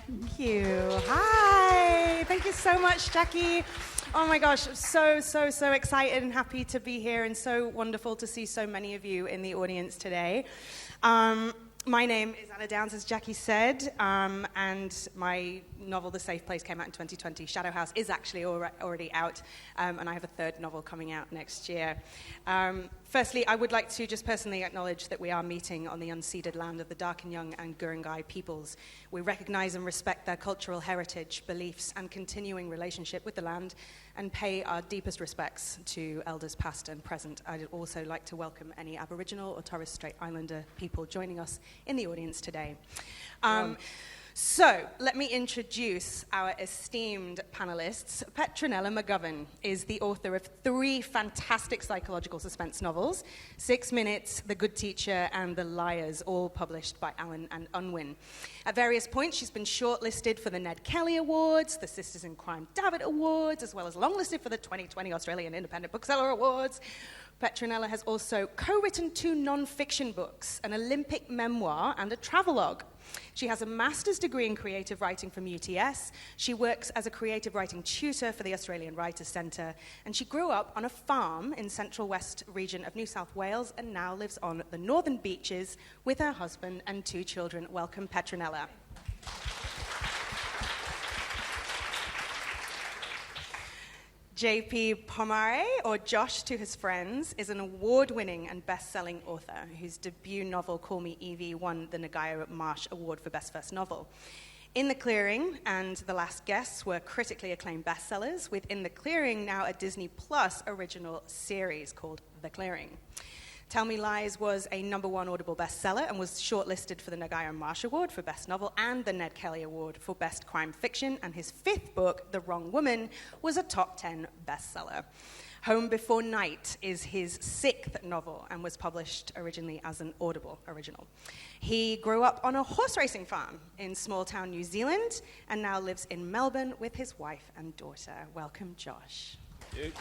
Thank you. Hi. Thank you so much, Jackie. Oh my gosh, so excited and happy to be here, and so wonderful to see so many of you in the audience today. My name is Anna Downs, as Jackie said, and my novel, The Safe Place, came out in 2020. Shadow House is actually already out, and I have a third novel coming out next year. Firstly, I would like to just personally acknowledge that we are meeting on the unceded land of the Darkinjung and Gurungai peoples. We recognize and respect their cultural heritage, beliefs, and continuing relationship with the land, and pay our deepest respects to elders past and present. I'd also like to welcome any Aboriginal or Torres Strait Islander people joining us in the audience today. So, let me introduce our esteemed panelists. Petronella McGovern is the author of 3 fantastic psychological suspense novels, 6 Minutes, The Good Teacher, and The Liars, all published by Allen and Unwin. At various points, she's been shortlisted for the Ned Kelly Awards, the Sisters in Crime Davitt Awards, as well as longlisted for the 2020 Australian Independent Bookseller Awards. Petronella has also co-written 2 non-fiction books, an Olympic memoir, and a travelogue. She has a master's degree in creative writing from UTS. She works as a creative writing tutor for the Australian Writers' Centre, and she grew up on a farm in central west region of New South Wales and now lives on the northern beaches with her husband and 2 children. Welcome, Petronella. JP Pomare, or Josh to his friends, is an award-winning and best-selling author whose debut novel, Call Me Evie, won the Nagaya Marsh Award for Best First Novel. In the Clearing and The Last Guests were critically acclaimed bestsellers, with In the Clearing now a Disney Plus original series called The Clearing. Tell Me Lies was a #1 Audible bestseller and was shortlisted for the Nagaya Marsh Award for Best Novel and the Ned Kelly Award for Best Crime Fiction, and his 5th book, The Wrong Woman, was a top 10 bestseller. Home Before Night is his 6th novel and was published originally as an Audible original. He grew up on a horse racing farm in small-town New Zealand and now lives in Melbourne with his wife and daughter. Welcome, Josh. Thank you.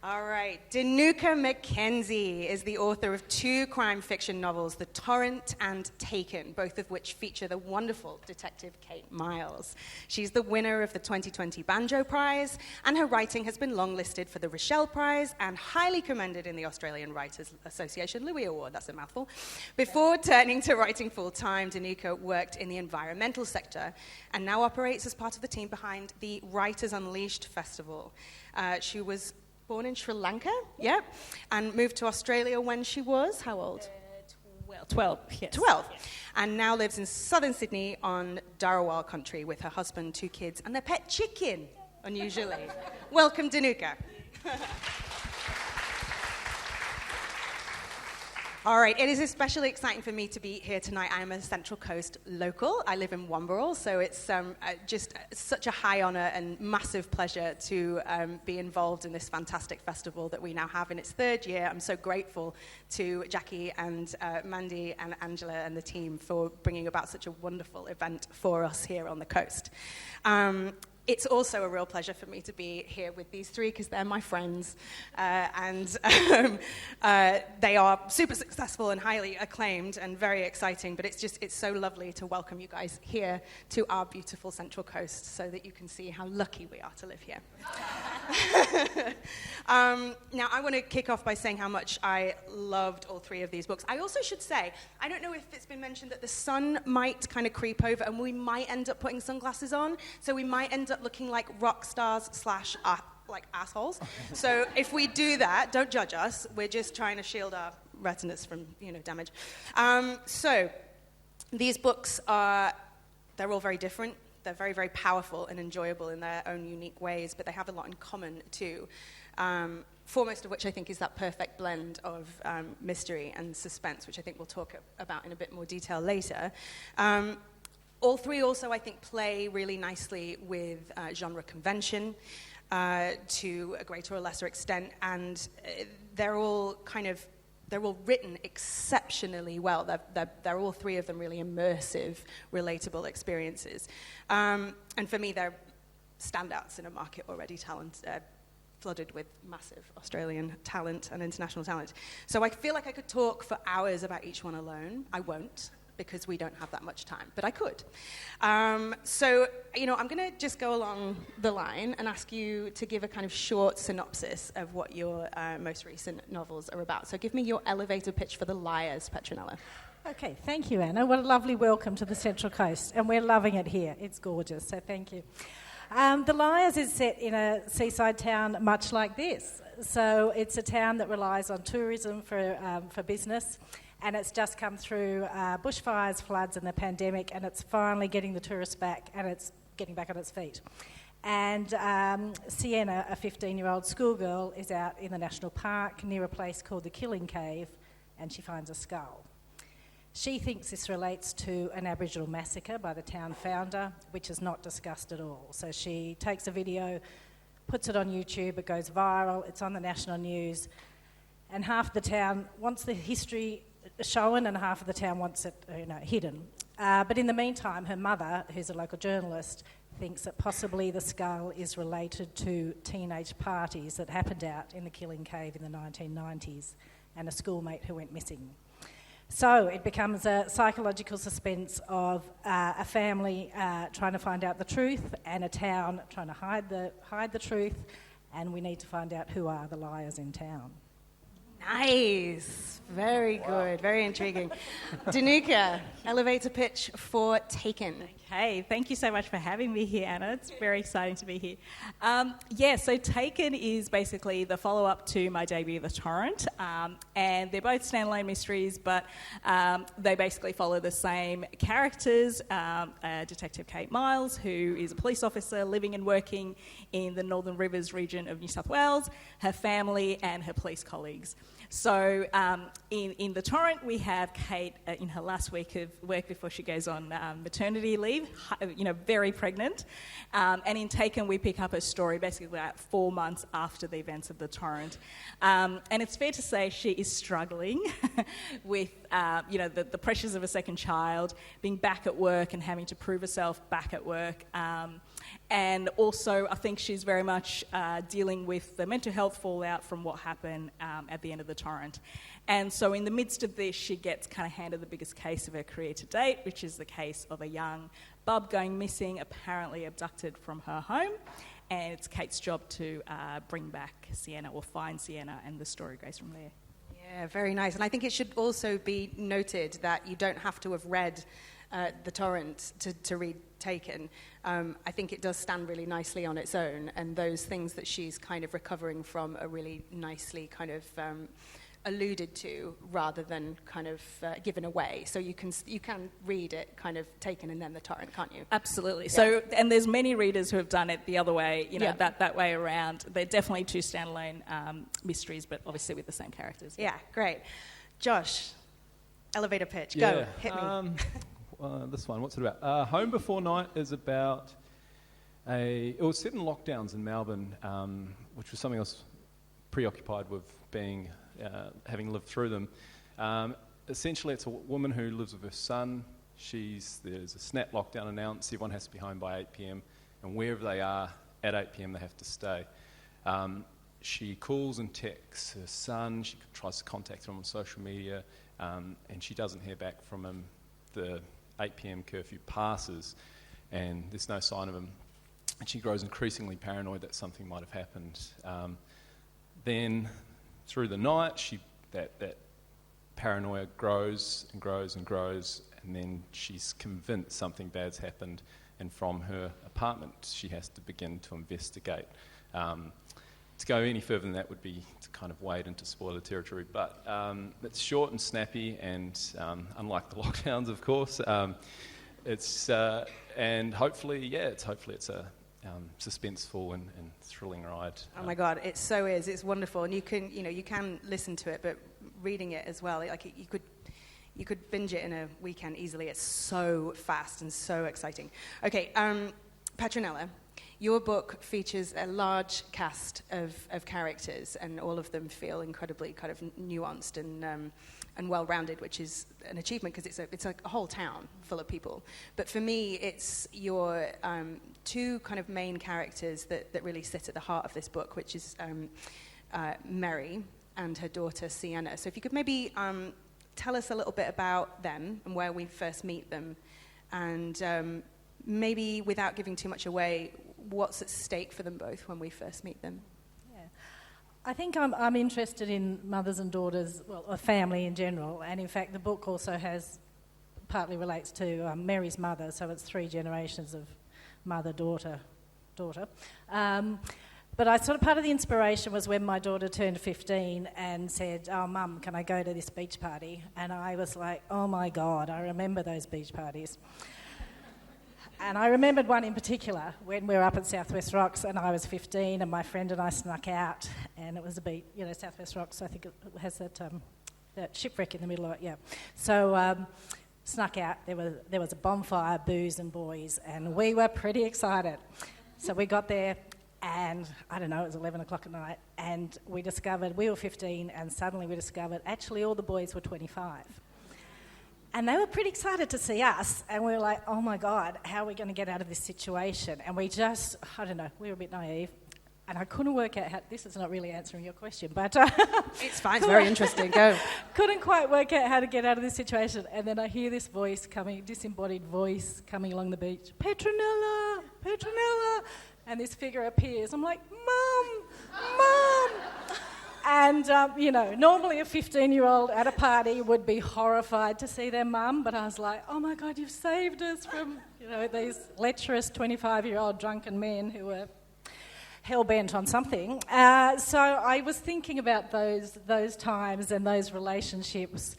All right, Dinuka McKenzie is the author of 2 crime fiction novels, The Torrent and Taken, both of which feature the wonderful detective Kate Miles. She's the winner of the 2020 Banjo Prize, and her writing has been longlisted for the Rochelle Prize and highly commended in the Australian Writers Association Louis Award. That's a mouthful. Before turning to writing full-time, Dinuka worked in the environmental sector and now operates as part of the team behind the Writers Unleashed Festival. She was born in Sri Lanka, and moved to Australia when she was, how old? 12, yes. 12, and now lives in southern Sydney on Dharawal country with her husband, 2 kids, and their pet chicken, unusually. Welcome, Dinuka. All right, it is especially exciting for me to be here tonight. I am a Central Coast local. I live in Wamberal, so it's just such a high honor and massive pleasure to be involved in this fantastic festival that we now have in its 3rd year. I'm so grateful to Jackie and Mandy and Angela and the team for bringing about such a wonderful event for us here on the coast. It's also a real pleasure for me to be here with these 3 because they're my friends, and they are super successful and highly acclaimed and very exciting, but it's so lovely to welcome you guys here to our beautiful Central Coast so that you can see how lucky we are to live here. Now, I want to kick off by saying how much I loved all 3 of these books. I also should say, I don't know if it's been mentioned that the sun might kind of creep over and we might end up putting sunglasses on, so we might end up looking like rock stars / like assholes. So if we do that, don't judge us. We're just trying to shield our retinas from, damage. So these books they're all very different. They're very, very powerful and enjoyable in their own unique ways, but they have a lot in common too. Foremost of which I think is that perfect blend of mystery and suspense, which I think we'll talk about in a bit more detail later. All 3 also, I think, play really nicely with genre convention to a greater or lesser extent, and they're all written exceptionally well. They're all 3 of them really immersive, relatable experiences. And for me, they're standouts in a market already flooded with massive Australian talent and international talent. So I feel like I could talk for hours about each one alone. I won't, because we don't have that much time, but I could. So, I'm going to just go along the line and ask you to give a kind of short synopsis of what your most recent novels are about. So give me your elevator pitch for The Liars, Petronella. Okay, thank you, Anna. What a lovely welcome to the Central Coast, and we're loving it here. It's gorgeous, so thank you. The Liars is set in a seaside town much like this. So it's a town that relies on tourism for business, and it's just come through bushfires, floods and the pandemic, and it's finally getting the tourists back, and it's getting back on its feet. And Sienna, a 15-year-old schoolgirl, is out in the national park near a place called the Killing Cave, and she finds a skull. She thinks this relates to an Aboriginal massacre by the town founder, which is not discussed at all. So she takes a video, puts it on YouTube, it goes viral, it's on the national news, and half the town wants the history shown and half of the town wants it hidden. But in the meantime, her mother, who's a local journalist, thinks that possibly the skull is related to teenage parties that happened out in the Killing Cave in the 1990s and a schoolmate who went missing. So it becomes a psychological suspense of a family trying to find out the truth and a town trying to hide the truth, and we need to find out who are the liars in town. Nice. Very good. Very intriguing. Dinuka, elevator pitch for Taken. Okay, thank you so much for having me here, Anna. It's very exciting to be here. So Taken is basically the follow-up to my debut, The Torrent, and they're both standalone mysteries, but they basically follow the same characters. Detective Kate Miles, who is a police officer living and working in the Northern Rivers region of New South Wales, her family and her police colleagues. So in The Torrent, we have Kate in her last week of work before she goes on maternity leave, very pregnant. And in Taken, we pick up her story basically about 4 months after the events of The Torrent. And it's fair to say she is struggling with, the pressures of a second child, being back at work and having to prove herself back at work. And also, I think she's very much dealing with the mental health fallout from what happened at the end of The Torrent. And so in the midst of this, she gets kind of handed the biggest case of her career to date, which is the case of a young bub going missing, apparently abducted from her home. And it's Kate's job to bring back Sienna or find Sienna, and the story goes from there. Yeah, very nice. And I think it should also be noted that you don't have to have read The Torrent to read Taken. I think it does stand really nicely on its own, and those things that she's kind of recovering from are really nicely kind of alluded to rather than kind of given away. So you can read it kind of Taken and then The Torrent, can't you? Absolutely. Yeah. So, and there's many readers who have done it the other way, that way around. They're definitely two standalone mysteries, but obviously with the same characters. Yeah, great. Josh, elevator pitch. Go, hit me. This one, what's it about? Home Before Night is about it was set in lockdowns in Melbourne, which was something I was preoccupied with having lived through them. Essentially, it's a woman who lives with her son. There's a snap lockdown announced. Everyone has to be home by 8 p.m, and wherever they are at 8 p.m, they have to stay. She calls and texts her son. She tries to contact him on social media, and she doesn't hear back from him. The 8 p.m. curfew passes, and there's no sign of him. And she grows increasingly paranoid that something might have happened. Then, through the night, that paranoia grows and grows and grows, and then she's convinced something bad's happened, and from her apartment she has to begin to investigate. To go any further than that would be to kind of wade into spoiler territory, but it's short and snappy, and unlike the lockdowns, of course, it's and hopefully it's a suspenseful and thrilling ride. Oh my God, it so is. It's wonderful, and you can listen to it, but reading it as well, like you could binge it in a weekend easily. It's so fast and so exciting. Okay, Petronella, your book features a large cast of characters, and all of them feel incredibly kind of nuanced and well-rounded, which is an achievement because it's a whole town full of people. But for me, it's your two kind of main characters that really sit at the heart of this book, which is Mary and her daughter Sienna. So if you could maybe tell us a little bit about them and where we first meet them, and maybe without giving too much away, what's at stake for them both when we first meet them. Yeah. I think I'm interested in mothers and daughters, well, a family in general, and in fact the book also partly relates to Mary's mother, so it's 3 generations of mother, daughter. But part of the inspiration was when my daughter turned 15 and said, "Oh, Mum, can I go to this beach party?" And I was like, oh my God, I remember those beach parties. And I remembered one in particular when we were up at Southwest Rocks and I was 15 and my friend and I snuck out, and it was a beach, Southwest Rocks, I think it has that shipwreck in the middle of it, yeah. So snuck out, there was a bonfire, booze and boys, and we were pretty excited. So we got there and, I don't know, it was 11 o'clock at night, and we were 15 and suddenly we discovered actually all the boys were 25. And they were pretty excited to see us, and we were like, oh my God, how are we going to get out of this situation? And we just, I don't know, we were a bit naive, and I couldn't work out how, this is not really answering your question, but... It's fine, it's very interesting, go. Couldn't quite work out how to get out of this situation, and then I hear this voice disembodied voice coming along the beach, Petronella, and this figure appears. I'm like, Mum! And, normally a 15-year-old at a party would be horrified to see their mum, but I was like, oh my God, you've saved us from, these lecherous 25-year-old drunken men who were hell-bent on something. So I was thinking about those times and those relationships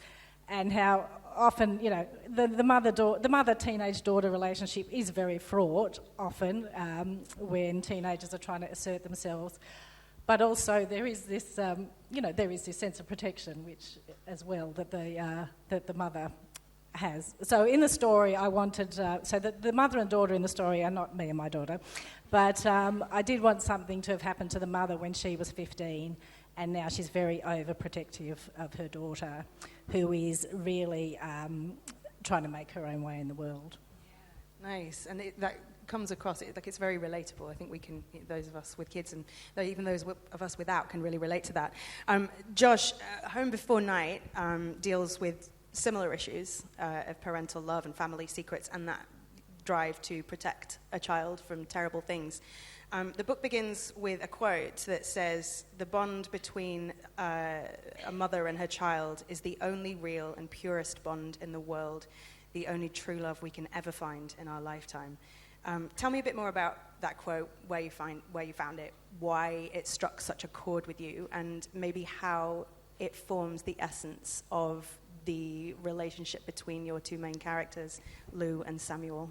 and how often, the mother-teenage-daughter relationship is very fraught often when teenagers are trying to assert themselves. But also there is this, sense of protection, which as well that the mother has. So in the story, I wanted the mother and daughter in the story are not me and my daughter, but I did want something to have happened to the mother when she was 15, and now she's very overprotective of her daughter, who is really trying to make her own way in the world. Yeah. Nice, and that comes across it's very relatable. I think we can, those of us with kids and even those of us without, can really relate to that. Josh, Home Before Night deals with similar issues of parental love and family secrets and that drive to protect a child from terrible things. The book begins with a quote that says, "The bond between a mother and her child is the only real and purest bond in the world, the only true love we can ever find in our lifetime." Tell me a bit more about that quote, where you found it, why it struck such a chord with you, and maybe how it forms the essence of the relationship between your two main characters, Lou and Samuel.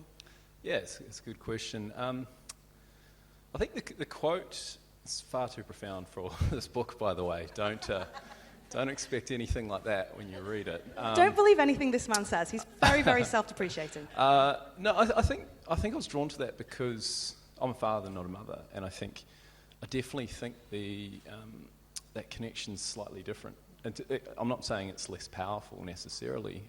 Yeah, it's a good question. I think the quote is far too profound for this book, by the way. Don't expect anything like that when you read it. Don't believe anything this man says. He's very, very self-depreciating. No, I think I was drawn to that because I'm a father, not a mother, and I definitely think that connection's slightly different. And I'm not saying it's less powerful necessarily,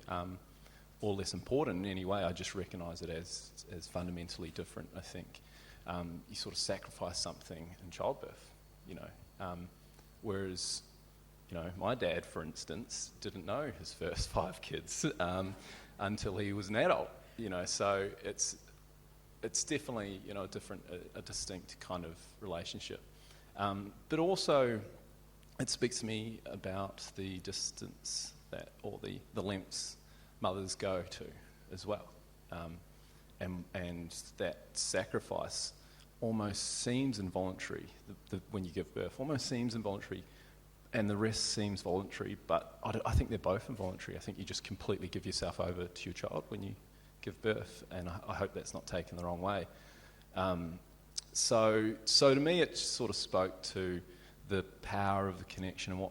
or less important in any way. I just recognise it as fundamentally different. I think you sort of sacrifice something in childbirth, whereas. My dad, for instance, didn't know his first 5 kids until he was an adult. So it's definitely a distinct kind of relationship. But also, it speaks to me about the distance or the lengths mothers go to as well, and that sacrifice almost seems involuntary. When you give birth, almost seems involuntary. And the rest seems voluntary, but I think they're both involuntary. I think you just completely give yourself over to your child when you give birth, and I hope that's not taken the wrong way. So to me, it sort of spoke to the power of the connection and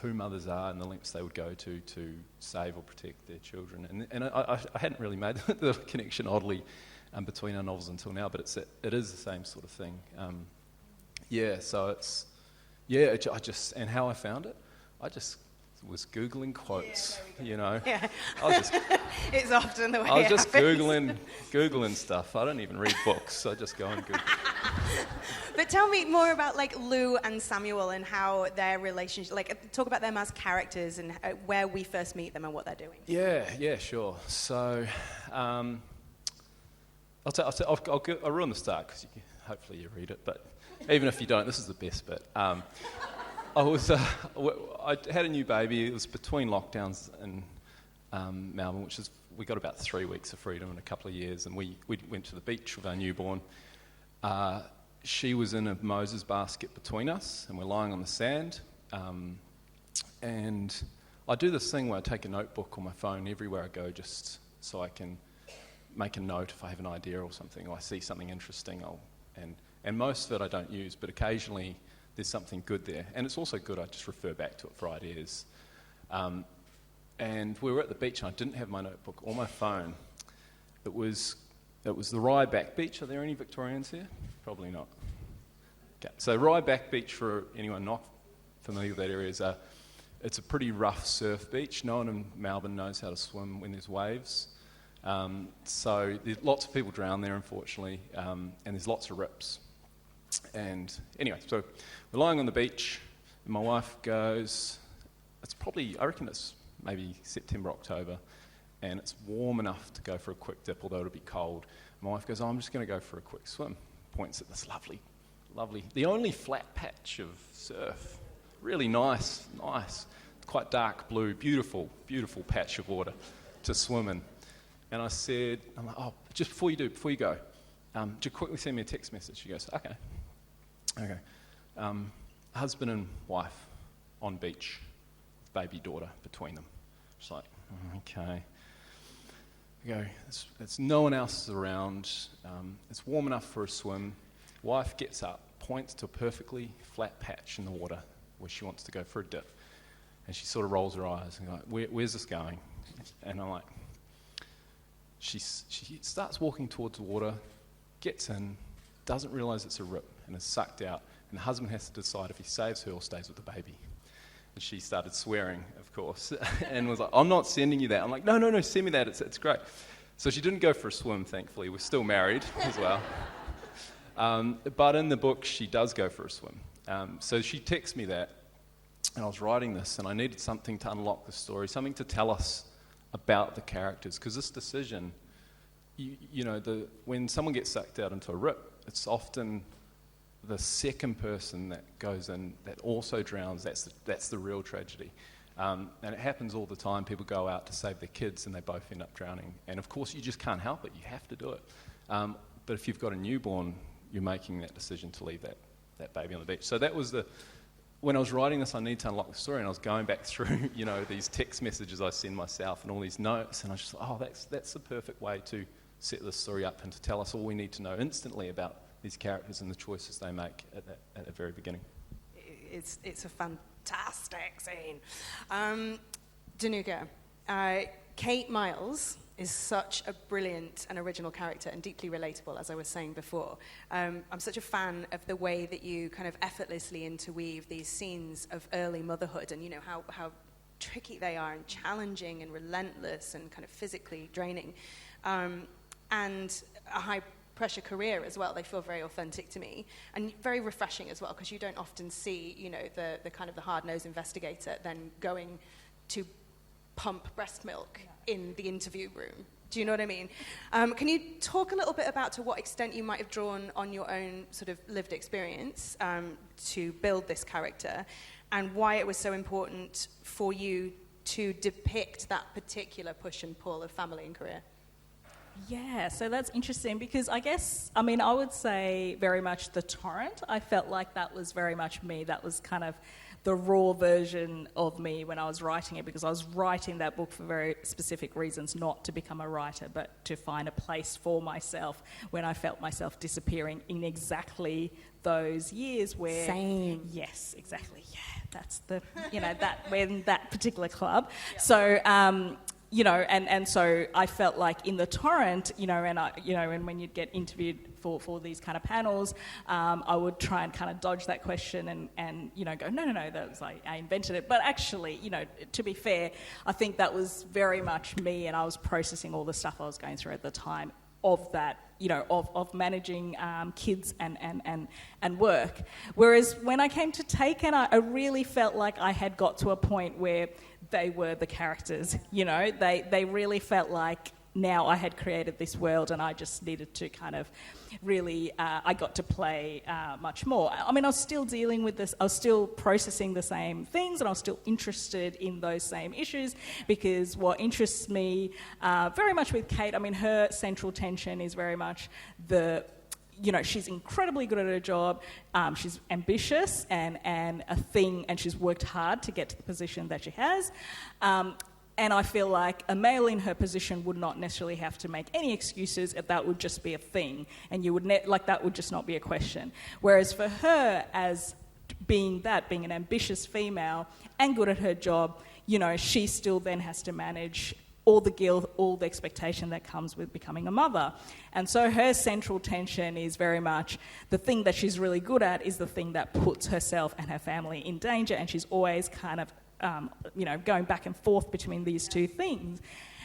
who mothers are, and the lengths they would go to save or protect their children. And I hadn't really made the connection, oddly, between our novels until now, but it is the same sort of thing. So it's, I just, and how I found it, I just was Googling quotes, Yeah. I was just, It's often the way I was it just happens. Googling stuff. I don't even read books, I just go and Google. But tell me more about like Lou and Samuel and how their relationship, like talk about them as characters and where we first meet them and what they're doing. Yeah, sure. So, I'll ruin the start because hopefully you read it, but even if you don't, this is the best bit. I had a new baby. It was between lockdowns in Melbourne, we got about 3 weeks of freedom in a couple of years, and we went to the beach with our newborn. She was in a Moses basket between us, and we're lying on the sand. And I do this thing where I take a notebook on my phone everywhere I go, just so I can make a note if I have an idea or something, or I see something interesting. And most of it I don't use, but occasionally there's something good there. And it's also good, I just refer back to it for ideas. And we were at the beach, and I didn't have my notebook or my phone. It was the Ryeback Beach. Are there any Victorians here? Probably not. Okay. So Ryeback Beach, for anyone not familiar with that area, it's a pretty rough surf beach. No one in Melbourne knows how to swim when there's waves. So there's lots of people drown there, unfortunately, and there's lots of rips. And anyway, so we're lying on the beach, and my wife goes, I reckon it's maybe September, October, and it's warm enough to go for a quick dip, although it'll be cold. My wife goes, I'm just going to go for a quick swim. Points at this lovely, the only flat patch of surf. Really nice, quite dark blue, beautiful patch of water to swim in. And I said, just before you go, just quickly send me a text message. She goes, okay. Husband and wife on beach, baby daughter between them. She's like, okay. I go, it's no one else is around. It's warm enough for a swim. Wife gets up, points to a perfectly flat patch in the water where she wants to go for a dip. And she sort of rolls her eyes and goes, where's this going? And I'm like, she starts walking towards the water, gets in, doesn't realise it's a rip, and is sucked out. And the husband has to decide if he saves her or stays with the baby. And she started swearing, of course, and was like, I'm not sending you that. I'm like, no, send me that, it's great. So she didn't go for a swim, thankfully. We're still married as well. But in the book, she does go for a swim. So she texts me that, and I was writing this, and I needed something to unlock the story, something to tell us about the characters, because this decision, when someone gets sucked out into a rip, it's often the second person that goes in that also drowns. That's the real tragedy, and it happens all the time. People go out to save their kids, and they both end up drowning. And of course, you just can't help it. You have to do it. But if you've got a newborn, you're making that decision to leave that baby on the beach. So that was when I was writing this, I needed to unlock the story, and I was going back through, these text messages I send myself and all these notes, and I was just that's the perfect way to set this story up and to tell us all we need to know instantly about these characters and the choices they make at the very beginning. It's a fantastic scene. Dinuka, Kate Miles is such a brilliant and original character and deeply relatable, as I was saying before. I'm such a fan of the way that you kind of effortlessly interweave these scenes of early motherhood and, how tricky they are and challenging and relentless and kind of physically draining. And a high-pressure career as well. They feel very authentic to me and very refreshing as well, because you don't often see, the kind of the hard-nosed investigator then going to pump breast milk in the interview room. Do you know what I mean? Can you talk a little bit about to what extent you might have drawn on your own sort of lived experience to build this character, and why it was so important for you to depict that particular push and pull of family and career? Yeah, so that's interesting because I would say very much the Torrent. I felt like that was very much me. That was kind of the raw version of me when I was writing it, because I was writing that book for very specific reasons, not to become a writer, but to find a place for myself when I felt myself disappearing in exactly those years where... Same. Yes, exactly. Yeah, that's the, that particular club. Yeah. So... and so I felt like in the Torrent, and when you'd get interviewed for these kind of panels, I would try and kind of dodge that question and go, no, that was like, I invented it. But actually, to be fair, I think that was very much me, and I was processing all the stuff I was going through at the time of that, of managing kids and work. Whereas when I came to Taken, I really felt like I had got to a point where they were the characters, they really felt like now I had created this world and I just needed to kind of really, I got to play much more. I mean, I was still dealing with this, I was still processing the same things, and I was still interested in those same issues, because what interests me very much with Kate, I mean, her central tension is very much she's incredibly good at her job, she's ambitious and she's worked hard to get to the position that she has. And I feel like a male in her position would not necessarily have to make any excuses, that would just be a thing, and you would that would just not be a question. Whereas for her, as being an ambitious female and good at her job, she still then has to manage all the guilt, all the expectation that comes with becoming a mother. And so her central tension is very much the thing that she's really good at is the thing that puts herself and her family in danger, and she's always kind of going back and forth between these two things.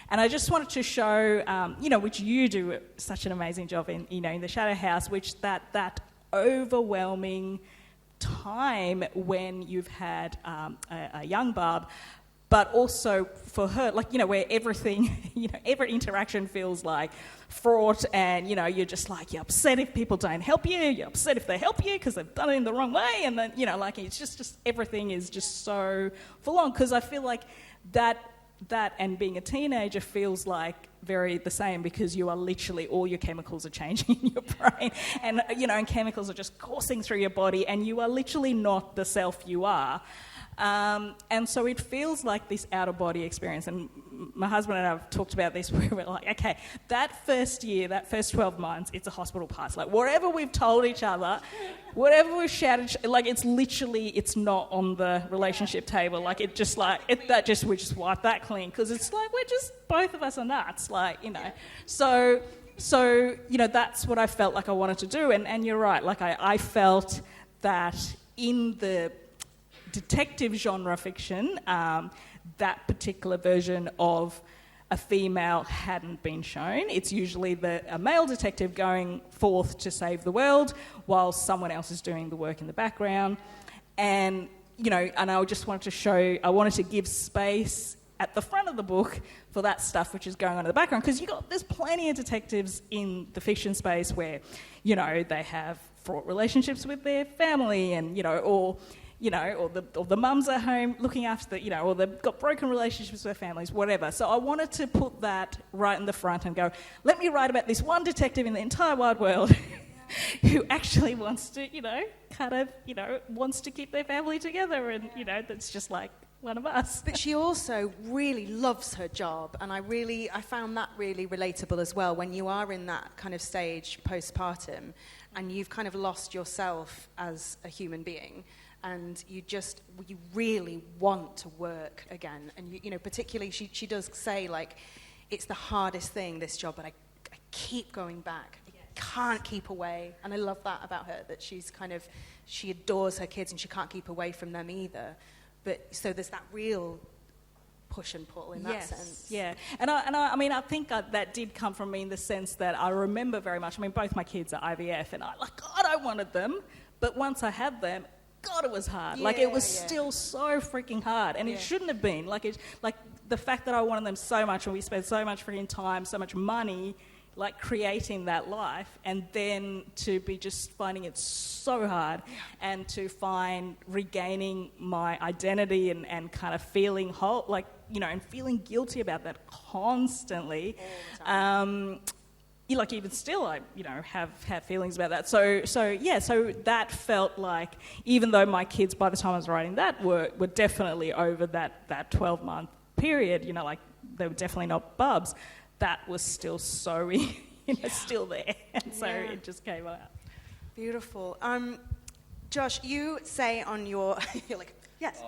And I just wanted to show, which you do such an amazing job in the Shadow House, which that overwhelming time when you've had a young Barb, but also for her, where everything, every interaction feels like fraught, and, you're just like, you're upset if people don't help you, you're upset if they help you because they've done it in the wrong way, and then, it's just everything is just so full on, because I feel like that and being a teenager feels like very the same, because you are literally, all your chemicals are changing in your brain, and, and chemicals are just coursing through your body, and you are literally not the self you are. And so it feels like this out-of-body experience. And my husband and I have talked about this, where we're like, okay, that first year, that first 12 months, it's a hospital pass. Like, whatever we've told each other, whatever we've shouted, it's literally, it's not on the relationship table. Like, we just wipe that clean, because it's like, we're just, both of us are nuts, So, that's what I felt like I wanted to do. And you're right, I felt that in the detective genre fiction, that particular version of a female hadn't been shown. It's usually a male detective going forth to save the world while someone else is doing the work in the background. And, and I just wanted to give space at the front of the book for that stuff which is going on in the background, because there's plenty of detectives in the fiction space where, they have fraught relationships with their family, and, or the mums are home looking after or they've got broken relationships with their families, whatever. So I wanted to put that right in the front and go, let me write about this one detective in the entire wide world who actually wants to, wants to keep their family together, and, that's just like one of us. But she also really loves her job, and I found that really relatable as well, when you are in that kind of stage postpartum and you've kind of lost yourself as a human being, and you really want to work again. And, particularly she does say, it's the hardest thing, this job, but I keep going back. I can't keep away. And I love that about her, that she adores her kids and she can't keep away from them either. But so there's that real push and pull in that sense. Yeah. And I think that did come from me in the sense that I remember very much, both my kids are IVF, and God, I wanted them. But once I had them, God, it was hard. It was still so freaking hard, and it shouldn't have been. The fact that I wanted them so much, and we spent so much freaking time, so much money, creating that life, and then to be just finding it so hard, and to find regaining my identity and kind of feeling whole, and feeling guilty about that constantly. Even still, I, have feelings about that. So that felt like, even though my kids, by the time I was writing that, were definitely over that 12-month period, they were definitely not bubs, that was still so, still there. And so it just came out. Beautiful. Josh, you say on your, you're like, Yes.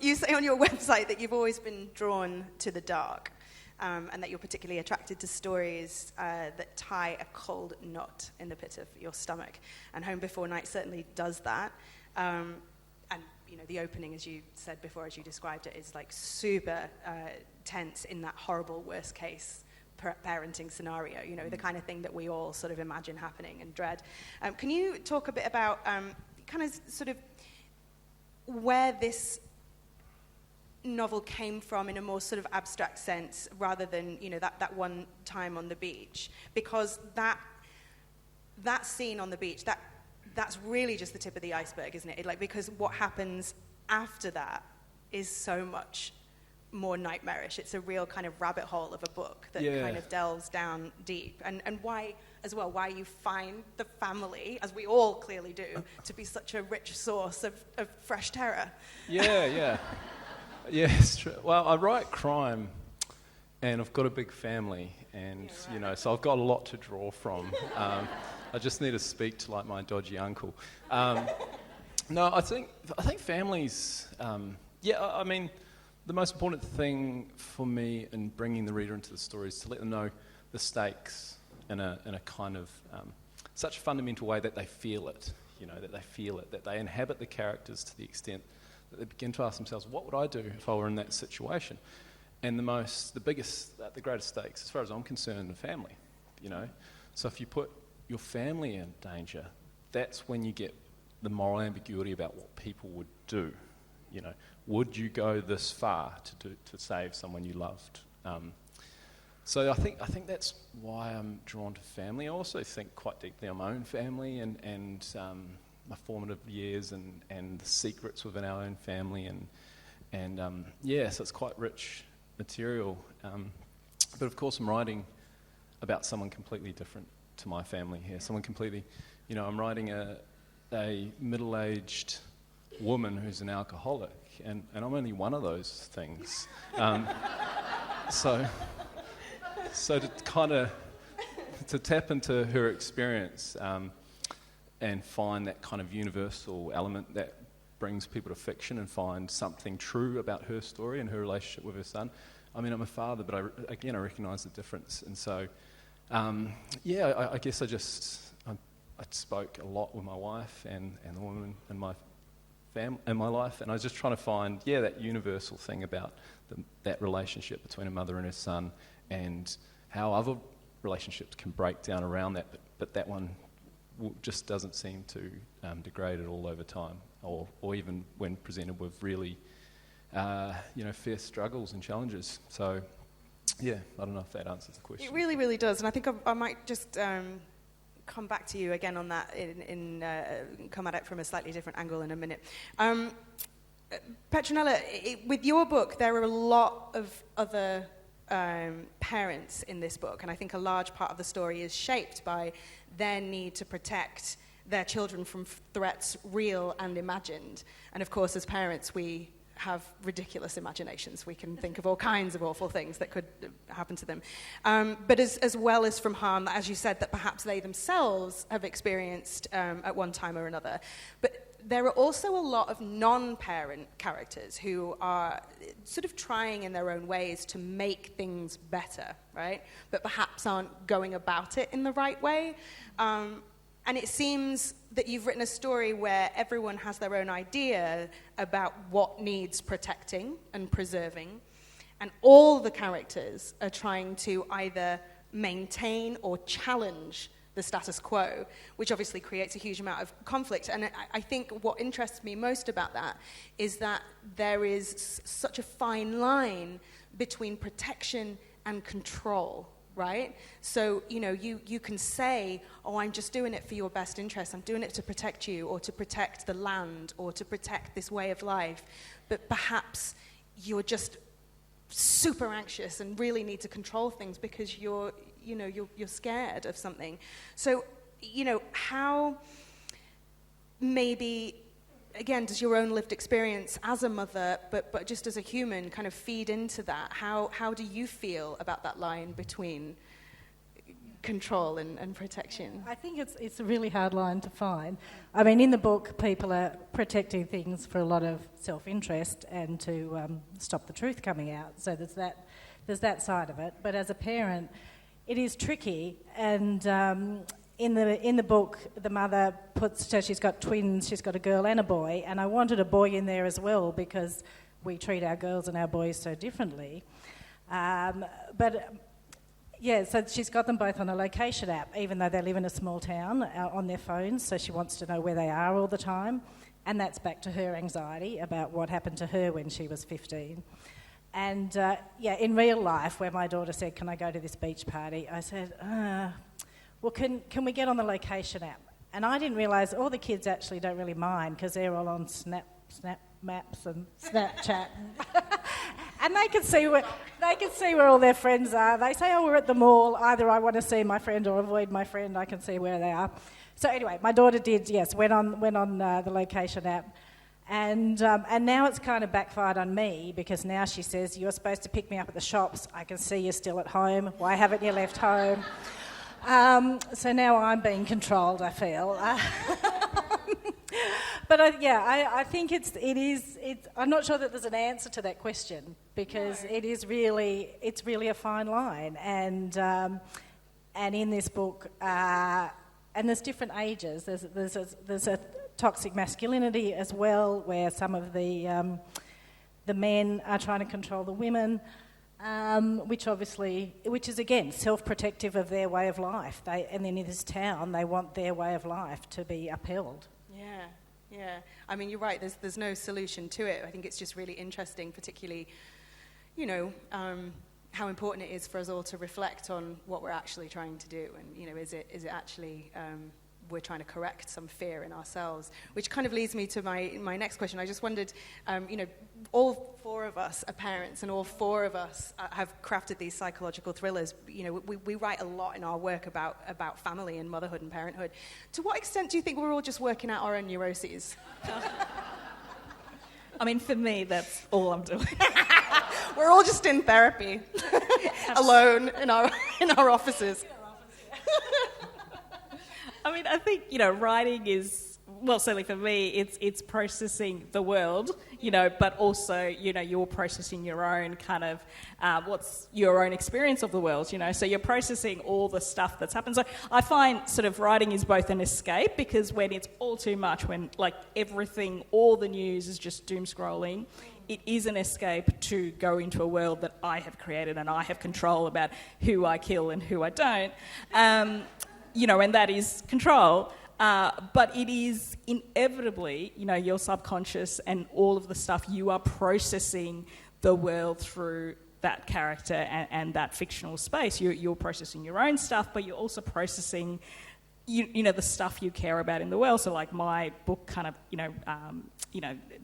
You say on your website that you've always been drawn to the dark, and that you're particularly attracted to stories that tie a cold knot in the pit of your stomach. And Home Before Night certainly does that. And the opening, as you said before, as you described it, is like super tense in that horrible worst case parenting scenario, the kind of thing that we all sort of imagine happening and dread. Can you talk a bit about kind of sort of where this novel came from in a more sort of abstract sense, rather than that one time on the beach, because that scene on the beach, that's really just the tip of the iceberg, isn't it? Because what happens after that is so much more nightmarish. It's a real kind of rabbit hole of a book that kind of delves down deep, and why you find the family, as we all clearly do, to be such a rich source of fresh terror. Yeah, it's true. Well, I write crime, and I've got a big family, and so I've got a lot to draw from. I just need to speak to my dodgy uncle. No, I think families. I mean, the most important thing for me in bringing the reader into the story is to let them know the stakes in a kind of such a fundamental way that they feel it. That they inhabit the characters to the extent that they begin to ask themselves, what would I do if I were in that situation? And the greatest stakes, as far as I'm concerned, are family. So if you put your family in danger, that's when you get the moral ambiguity about what people would do. Would you go this far to save someone you loved? So I think that's why I'm drawn to family. I also think quite deeply on my own family and my formative years and the secrets within our own family so it's quite rich material. But of course I'm writing about someone completely different to my family here. Someone completely, I'm writing a middle-aged woman who's an alcoholic, and I'm only one of those things. So to kind of tap into her experience and find that kind of universal element that brings people to fiction and find something true about her story and her relationship with her son. I mean, I'm a father, but I recognise the difference, and so I guess I spoke a lot with my wife and the woman in my in my life, and I was just trying to find that universal thing about that relationship between a mother and her son, and how other relationships can break down around that, but that one just doesn't seem to degrade at all over time, or even when presented with really fierce struggles and challenges. So I don't know if that answers the question. It really, really does, and I think I might just come back to you again on that come at it from a slightly different angle in a minute. Petronella, with your book, there are a lot of other parents in this book, and I think a large part of the story is shaped by their need to protect their children from threats, real and imagined. And of course, as parents, we have ridiculous imaginations. We can think of all kinds of awful things that could happen to them. But as well as from harm, as you said, that perhaps they themselves have experienced at one time or another. But there are also a lot of non-parent characters who are sort of trying in their own ways to make things better, right? But perhaps aren't going about it in the right way. And it seems that you've written a story where everyone has their own idea about what needs protecting and preserving, and all the characters are trying to either maintain or challenge the status quo, which obviously creates a huge amount of conflict. And I think what interests me most about that is that there is such a fine line between protection and control. Right? So, you can say, oh, I'm just doing it for your best interest. I'm doing it to protect you, or to protect the land, or to protect this way of life. But perhaps you're just super anxious and really need to control things because you're scared of something. So, how maybe, again, does your own lived experience as a mother, but just as a human, kind of feed into that? How do you feel about that line between control and protection? I think it's a really hard line to find. I mean, in the book, people are protecting things for a lot of self-interest and to stop the truth coming out. So there's that side of it. But as a parent, it is tricky. And in the book, the mother so she's got twins. She's got a girl and a boy. And I wanted a boy in there as well because we treat our girls and our boys so differently. So she's got them both on a location app, even though they live in a small town, on their phones, so she wants to know where they are all the time. And that's back to her anxiety about what happened to her when she was 15. And, in real life, where my daughter said, can I go to this beach party, I said, well, can we get on the location app? And I didn't realise all the kids actually don't really mind because they're all on Snap Maps and Snapchat. And they can see where all their friends are. They say, we're at the mall. Either I want to see my friend or avoid my friend. I can see where they are. So anyway, my daughter did, went on the location app. And now it's kind of backfired on me because now she says, you're supposed to pick me up at the shops. I can see you're still at home. Why haven't you left home? So now I'm being controlled, I feel. But I think it is. I'm not sure that there's an answer to that question because it's really a fine line. And in this book, and there's different ages. There's a toxic masculinity as well, where some of the men are trying to control the women. Which is again self-protective of their way of life. And then in this town, they want their way of life to be upheld. Yeah. I mean, you're right. There's no solution to it. I think it's just really interesting, particularly, how important it is for us all to reflect on what we're actually trying to do, and is it actually we're trying to correct some fear in ourselves, which kind of leads me to my next question. I just wondered, all four of us are parents, and all four of us have crafted these psychological thrillers. We write a lot in our work about family and motherhood and parenthood. To what extent do you think we're all just working out our own neuroses? I mean, for me, that's all I'm doing. We're all just in therapy, alone in our offices. I mean, I think, writing is, well, certainly for me, it's processing the world, but also, you're processing your own kind of, what's your own experience of the world, so you're processing all the stuff that's happened. So I find sort of writing is both an escape, because when it's all too much, when like everything, all the news is just doom scrolling, it is an escape to go into a world that I have created and I have control about who I kill and who I don't. And that is control. But it is inevitably, your subconscious and all of the stuff, you are processing the world through that character and that fictional space. You're processing your own stuff, but you're also processing, the stuff you care about in the world. So like my book kind of,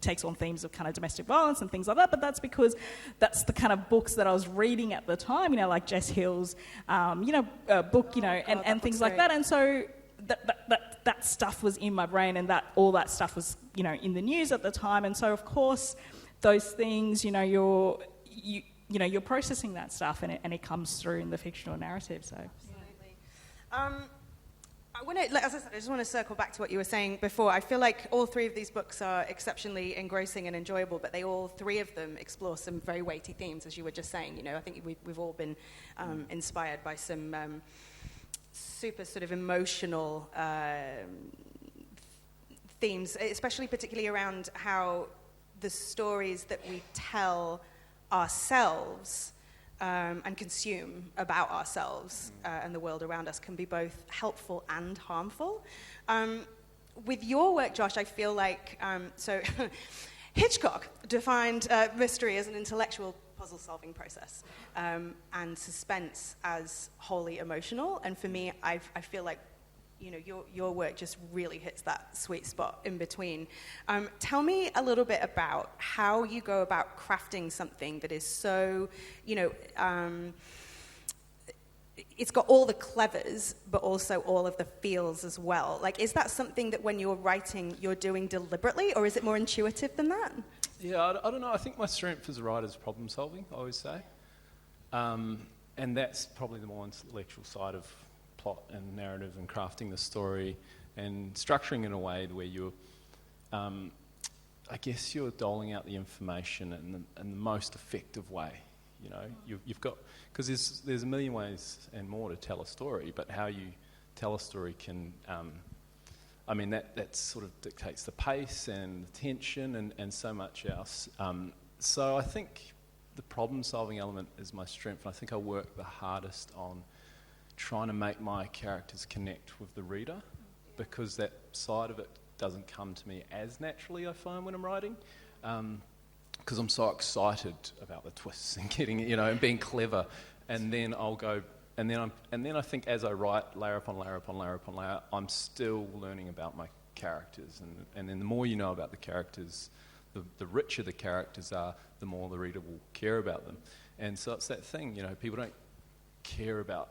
takes on themes of kind of domestic violence and things like that, but that's because that's the kind of books that I was reading at the time, like Jess Hill's, book, and things like that. And so that stuff was in my brain, and that all that stuff was, in the news at the time. And so, of course, those things, you're processing that stuff, and it comes through in the fictional narrative. So, absolutely. As I said, I just want to circle back to what you were saying before. I feel like all three of these books are exceptionally engrossing and enjoyable, but all three of them explore some very weighty themes, as you were just saying. I think we've all been inspired by some super sort of emotional themes, especially particularly around how the stories that we tell ourselves and consume about ourselves and the world around us can be both helpful and harmful. With your work, Josh, I feel like, Hitchcock defined mystery as an intellectual puzzle-solving process, and suspense as wholly emotional. And for me, I feel like, your work just really hits that sweet spot in between. Tell me a little bit about how you go about crafting something that is so, it's got all the clevers, but also all of the feels as well. Like, is that something that when you're writing, you're doing deliberately, or is it more intuitive than that? Yeah, I don't know. I think my strength as a writer is problem solving, I always say. And that's probably the more intellectual side of plot and narrative and crafting the story and structuring in a way where you're, I guess you're doling out the information in the most effective way. You know, you've got, because there's a million ways and more to tell a story, but how you tell a story can, that sort of dictates the pace and the tension and so much else. So I think the problem-solving element is my strength, and I think I work the hardest on trying to make my characters connect with the reader, because that side of it doesn't come to me as naturally, I find, when I'm writing, because I'm so excited about the twists and getting, and being clever, and then I'll go, and then I think as I write layer upon layer upon layer upon layer, I'm still learning about my characters, and then the more you know about the characters, the richer the characters are, the more the reader will care about them. And so it's that thing, people don't care about,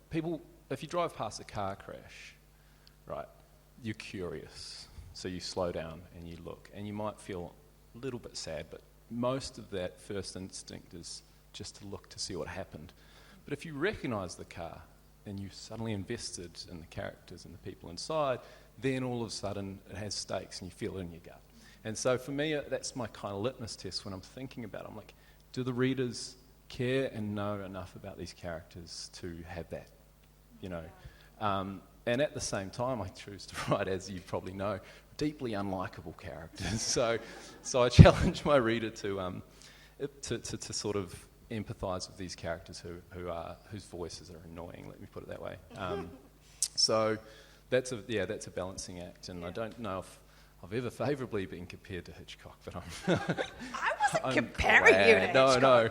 people, if you drive past a car crash, right, you're curious. So you slow down and you look, and you might feel a little bit sad, but most of that first instinct is just to look to see what happened. But if you recognise the car and you suddenly invested in the characters and the people inside, then all of a sudden it has stakes and you feel it in your gut. And so for me, that's my kind of litmus test when I'm thinking about it. I'm like, do the readers care and know enough about these characters to have that, And at the same time, I choose to write, as you probably know, deeply unlikable characters. So I challenge my reader to sort of empathise with these characters whose voices are annoying. Let me put it that way. So that's a balancing act, and I don't know if I've ever favourably been compared to Hitchcock, but I wasn't comparing you to Hitchcock. No,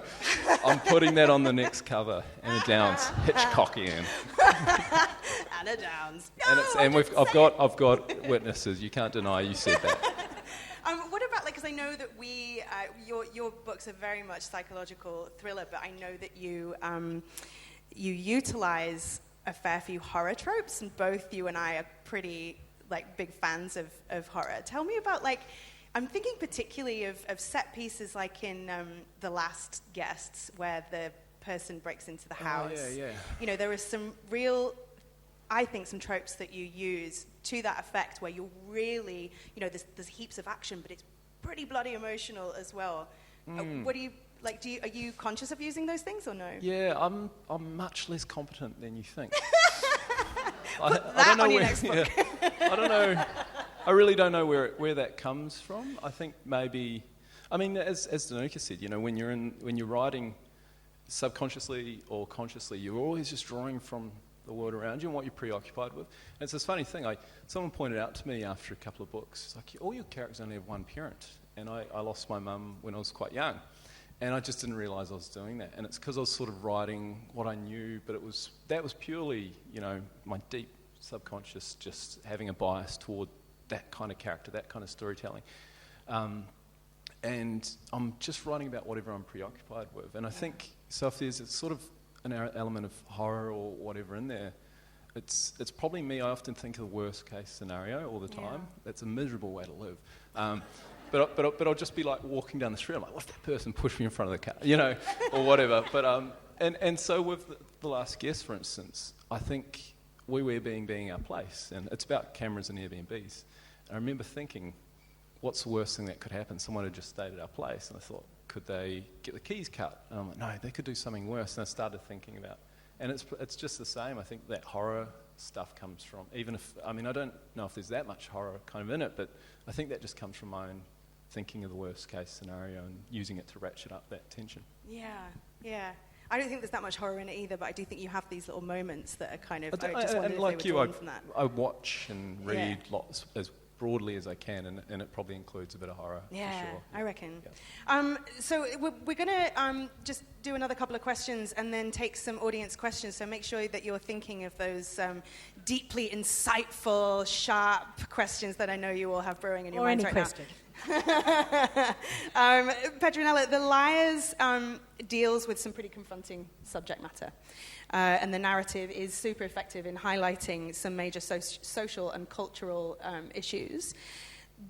I'm putting that on the next cover. Anna Downs, Hitchcockian. Anna Downs. And I've got witnesses. You can't deny you said that. What about, because I know that your books are very much psychological thriller, but I know that you utilise a fair few horror tropes, and both you and I are pretty big fans of horror. Tell me about, I'm thinking particularly of set pieces like in The Last Guests, where the person breaks into the house. Oh, yeah. There is some real, I think, some tropes that you use to that effect, where you're really, there's heaps of action, but it's pretty bloody emotional as well. What do you are you conscious of using those things or no? Yeah, I'm much less competent than you think. I don't know where, next book. I don't know. I really don't know where that comes from. I think maybe, as Dinuka said, when you're writing subconsciously or consciously, you're always just drawing from the world around you and what you're preoccupied with. And it's this funny thing. Someone pointed out to me after a couple of books, it's like, all your characters only have one parent, and I lost my mum when I was quite young. And I just didn't realise I was doing that. And it's because I was sort of writing what I knew, but that was purely, my deep subconscious just having a bias toward that kind of character, that kind of storytelling. And I'm just writing about whatever I'm preoccupied with. And I think, so if there's sort of an element of horror or whatever in there, it's probably me. I often think of the worst case scenario all the time. Yeah. That's a miserable way to live. But I'll just be walking down the street. I'm like, what if that person pushed me in front of the car, or whatever. But and so with The Last Guest, for instance, I think we being our place, and it's about cameras and Airbnbs. And I remember thinking, what's the worst thing that could happen? Someone had just stayed at our place, and I thought, could they get the keys cut? And I'm like, no, they could do something worse. And I started thinking about, and it's just the same. I think that horror stuff comes from, even if I don't know if there's that much horror kind of in it, but I think that just comes from my own thinking of the worst case scenario and using it to ratchet up that tension. Yeah. I don't think there's that much horror in it either, but I do think you have these little moments that are kind of, I watch and read lots as broadly as I can, and it probably includes a bit of horror, for sure. I reckon. Yeah. So we're going to just do another couple of questions and then take some audience questions, so make sure that you're thinking of those deeply insightful, sharp questions that I know you all have brewing in your minds right now. Petronella, The Liars deals with some pretty confronting subject matter, and the narrative is super effective in highlighting some major social and cultural issues.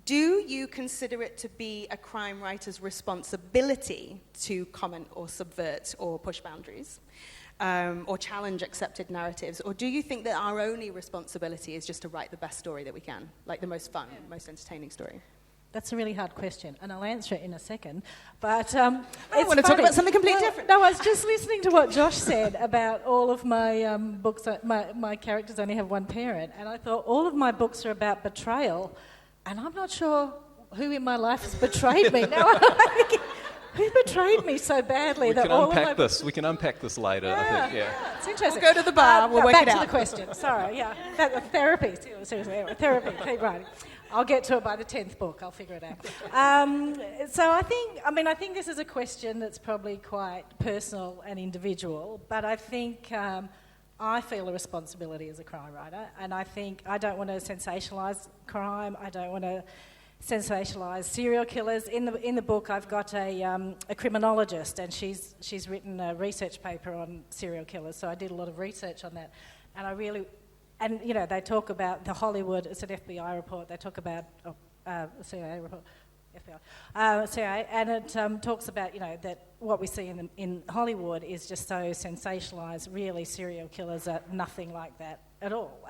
Do you consider it to be a crime writer's responsibility to comment or subvert or push boundaries, or challenge accepted narratives? Or do you think that our only responsibility is just to write the best story that we can, like the most fun, most entertaining story? That's a really hard question, and I'll answer it in a second. But I want to talk about something completely different. No, I was just listening to what Josh said about all of my books. My characters only have one parent, and I thought all of my books are about betrayal, and I'm not sure who in my life has betrayed me. Now, who betrayed me so badly We that can all unpack of my this. We can unpack this later, I think. Yeah. It's interesting. We'll go to the bar, we'll work back it out. to the question. Sorry, yeah. Therapy, seriously, therapy, keep writing. I'll get to it by the 10th book, I'll figure it out. So I think this is a question that's probably quite personal and individual, but I think I feel a responsibility as a crime writer, and I think I don't want to sensationalise crime, I don't want to sensationalise serial killers. In the book I've got a criminologist, and she's written a research paper on serial killers, so I did a lot of research on that, and I really... And, you know, they talk about the Hollywood, it's an FBI report, they talk about, CIA report, FBI, CIA, and it talks about, you know, that what we see in Hollywood is just so sensationalised. Really, serial killers are nothing like that at all.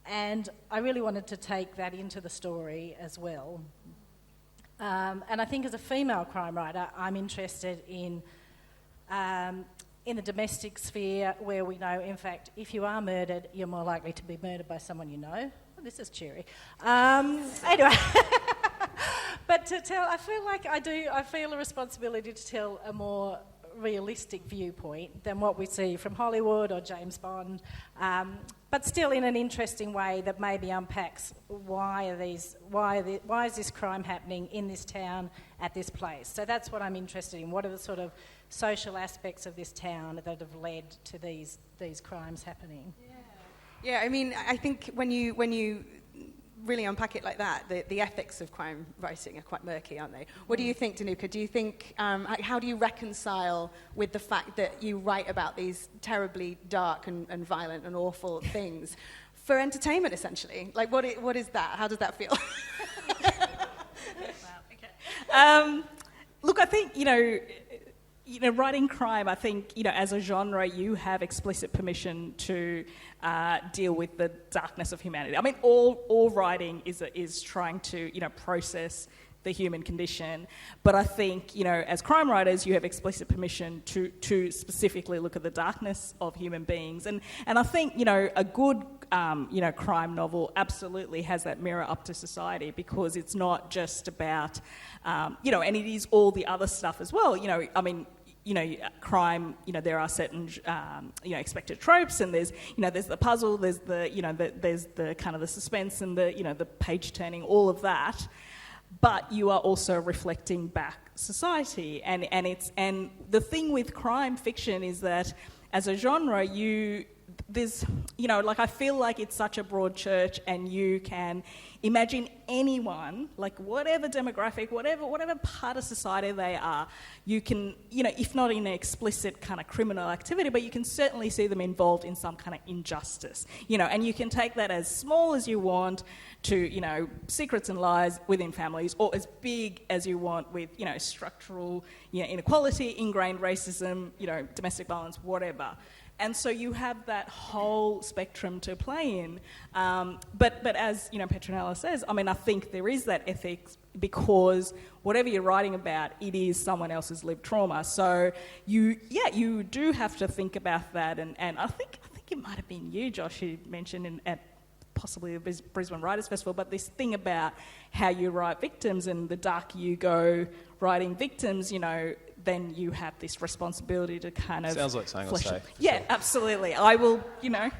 And I really wanted to take that into the story as well. And I think as a female crime writer, I'm interested in the domestic sphere, where we know, in fact, if you are murdered, you're more likely to be murdered by someone you know. Oh, this is cheery. Anyway, but to tell, I feel like I feel a responsibility to tell a more realistic viewpoint than what we see from Hollywood or James Bond, but still in an interesting way that maybe unpacks why is this crime happening in this town at this place. So that's what I'm interested in. What are the sort of social aspects of this town that have led to these crimes happening? Yeah, I mean, I think when you really unpack it like that, the ethics of crime writing are quite murky, aren't they? What do you think, Dinuka? Do you think, how do you reconcile with the fact that you write about these terribly dark and violent and awful things for entertainment, essentially? Like, what is that? How does that feel? Wow, okay. Look, I think, you know, writing crime, I think, you know, as a genre, you have explicit permission to deal with the darkness of humanity. I mean, all writing is trying to, you know, process the human condition. But I think, you know, as crime writers, you have explicit permission to specifically look at the darkness of human beings. And I think, you know, a good, you know, crime novel absolutely has that mirror up to society, because it's not just about, you know, and it is all the other stuff as well. You know, I mean, you know, crime, you know, there are certain, you know, expected tropes, and there's, you know, there's the puzzle, there's the, you know, there's the kind of the suspense and the, you know, the page turning, all of that. But you are also reflecting back society, and the thing with crime fiction is that as a genre, there's, you know, like, I feel like it's such a broad church, and you can imagine anyone, like whatever demographic, whatever part of society they are, you can, you know, if not in an explicit kind of criminal activity, but you can certainly see them involved in some kind of injustice, you know, and you can take that as small as you want to, you know, secrets and lies within families, or as big as you want with, you know, structural, you know, inequality, ingrained racism, you know, domestic violence, whatever. And so you have that whole spectrum to play in. But as, you know, Petronella says, I mean, I think there is that ethics, because whatever you're writing about, it is someone else's lived trauma. So you do have to think about that. And I think it might have been you, Josh, who mentioned at possibly the Brisbane Writers' Festival, but this thing about how you write victims, and the darker you go writing victims, you know, then you have this responsibility to kind of... Sounds like something I'll say. Yeah, absolutely. I will, you know,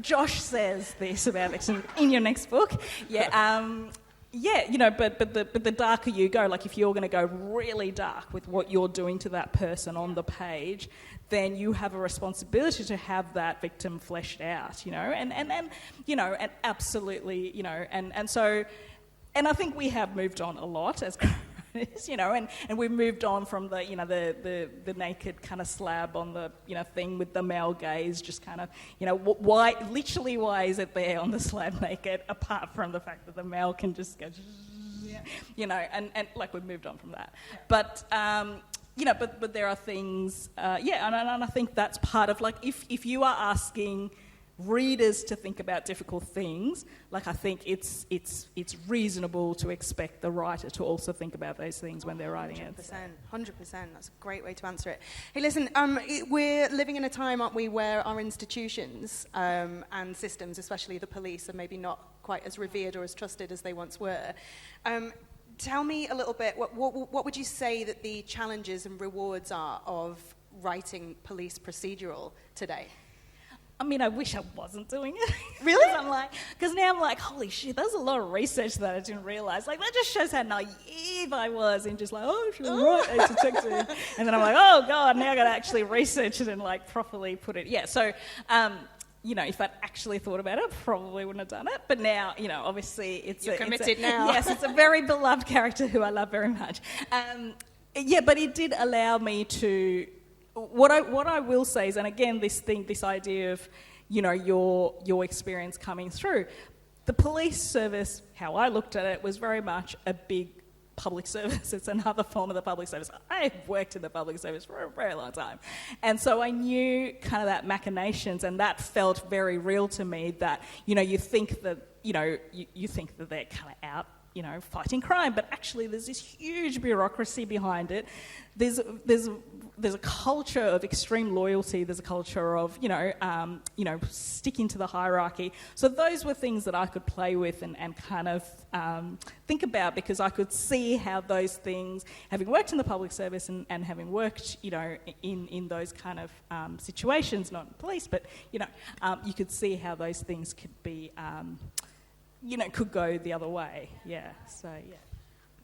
Josh says this about victims in your next book. Yeah, you know, but the darker you go, like if you're going to go really dark with what you're doing to that person on the page, then you have a responsibility to have that victim fleshed out, you know, and you know, and absolutely, you know, and so, and I think we have moved on a lot as is, and we've moved on from the naked kind of slab on the, thing with the male gaze, just kind of, why is it there on the slab naked, apart from the fact that the male can just go, and like we've moved on from that. But, but there are things, and I think that's part of, like, if you are asking readers to think about difficult things, like, I think it's reasonable to expect the writer to also think about those things when they're writing it. 100%. That's a great way to answer it. Hey, listen, we're living in a time, aren't we, where our institutions and systems, especially the police, are maybe not quite as revered or as trusted as they once were. Tell me a little bit, what would you say that the challenges and rewards are of writing police procedural today? I mean, I wish I wasn't doing it. Really? Because now I'm like, holy shit, there's a lot of research that I didn't realise. Like, that just shows how naive I was in just like, oh, she's right, a detective. And then I'm like, oh, God, now I've got to actually research it and, like, properly put it. Yeah, so, if I'd actually thought about it, I probably wouldn't have done it. But now, obviously it's... You're committed now. Yes, it's a very beloved character who I love very much. But it did allow me to... What I will say is, and again, this idea of, your experience coming through, the police service, how I looked at it, was very much a big public service. It's another form of the public service. I've worked in the public service for a very long time. And so I knew kind of that machinations, and that felt very real to me, that, you think that, you think that they're kind of out, fighting crime, but actually there's this huge bureaucracy behind it. There's a culture of extreme loyalty. There's a culture of, sticking to the hierarchy. So those were things that I could play with and kind of think about, because I could see how those things, having worked in the public service and having worked, in those kind of situations, not in police, but, you could see how those things could be... could go the other way. Yeah, so, yeah.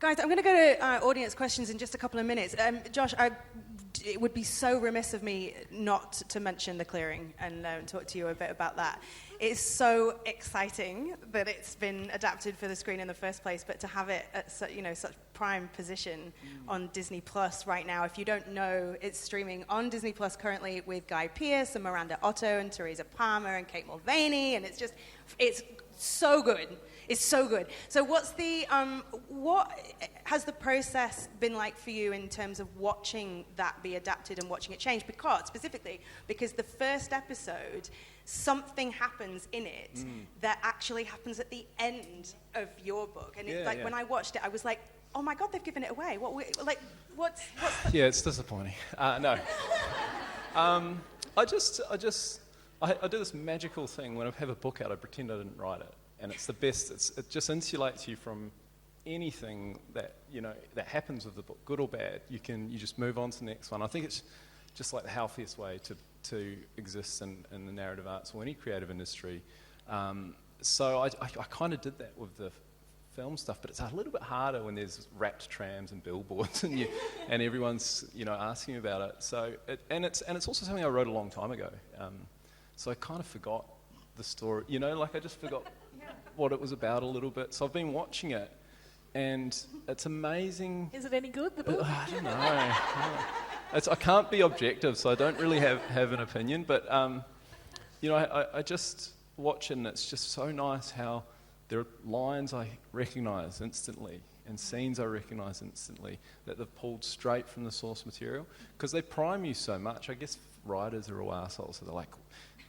Guys, I'm going to go to audience questions in just a couple of minutes. Josh, it would be so remiss of me not to mention The Clearing and talk to you a bit about that. It's so exciting that it's been adapted for the screen in the first place, but to have it at such prime position on Disney Plus right now. If you don't know, it's streaming on Disney Plus currently with Guy Pearce and Miranda Otto and Teresa Palmer and Kate Mulvaney, and it's so good. It's so good. So what has the process been like for you in terms of watching that be adapted and watching it change? Because the first episode, something happens in it that actually happens at the end of your book. And when I watched it, I was like, oh my God, they've given it away. What's Yeah, it's disappointing. No. I do this magical thing when I have a book out, I pretend I didn't write it. And it's the best. It just insulates you from anything that that happens with the book, good or bad. You just move on to the next one. I think it's just like the healthiest way to exist in the narrative arts or any creative industry. So I kind of did that with the film stuff, but it's a little bit harder when there's wrapped trams and billboards and everyone's asking about it. So it's also something I wrote a long time ago. So I kind of forgot the story. I just forgot what it was about a little bit. So I've been watching it, and it's amazing. Is it any good, the book? I don't know. I can't be objective, so I don't really have an opinion. But I just watch it, and it's just so nice how there are lines I recognise instantly and scenes I recognise instantly that they've pulled straight from the source material, because they prime you so much. I guess writers are all assholes, so they're like,